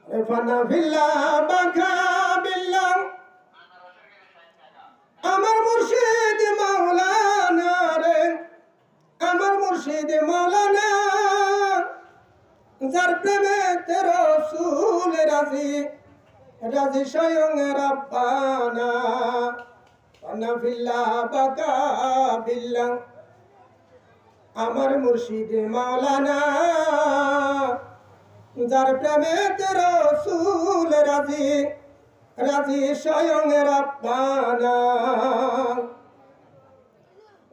ফানা ফিল্লাহ বাকা বিল্লাহ আমার মুর্শিদ মাওলানা রে, আমার মুর্শিদ মাওলানা, যার প্রেমে রাসূল রাজি, রাজি স্বয়ং রাব্বানা। ফানা ফিল্লাহ বাকা বিল্লাহ আমার মুর্শিদ মাওলানা, যার প্রেমে রাসূল রাজি, রাজি স্বয়ং রাব্বানা।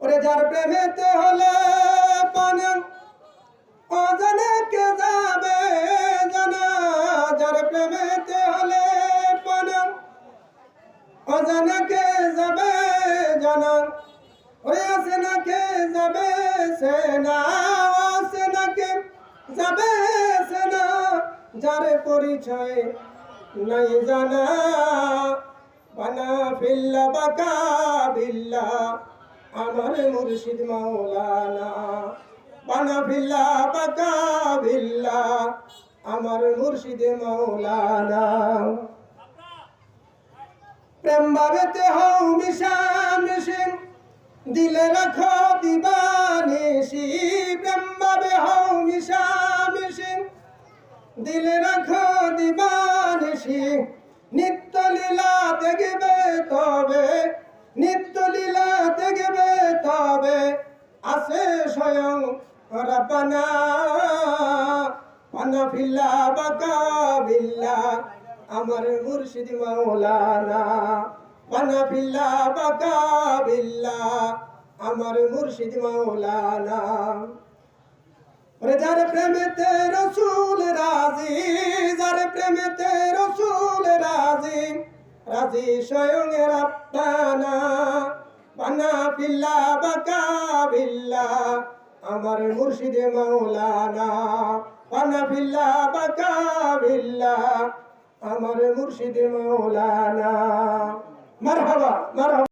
ওরে যার প্রেমেতে হলে পানা অজানে কে যাবে জানা, যার প্রেমেতে হলে পানা অজানে কে যাবে জানা। ওরে আছে না কে যাবে সেনা, আছে না কে যাবে সেনা, যার পরিচয় নাই জানা। বানা ফিল্লাহ বাকা বিল্লাহ আমার মুর্শিদ মাওলানা, বানা ফিল্লাহ বাকা বিল্লাহ আমার মুর্শিদ মাওলানা। প্রেম ভাবেতে হও মিশামিশি, দিলে রাখো দিবানিশি। প্রেম ভাবে হও মিশামিশি, দিলে রাখো দিবানিশি। নিত্য লীলা দেখবে তবে, নিত্য লীলা দেখবে তবে, আছে স্বয়ং রাব্বানা। ফানা ফিল্লাহ বাকা বিল্লাহ আমার মুর্শিদ মাওলানা, ফানা ফিল্লাহ বাকা বিল্লাহ আমার মুর্শিদ মাওলানা। যার প্রেমেতে রাসূল রাজি, যার প্রেমেতে রাসূল রাজি, রাজি স্বয়ং রাব্বানা। বানা ফিল্লাহ বাকা বিল্লাহ আমার মুর্শিদ মাওলানা, বানা ফিল্লাহ বাকা বিল্লাহ আমার মুর্শিদ মাওলানা। মারহাবা মারহাবা।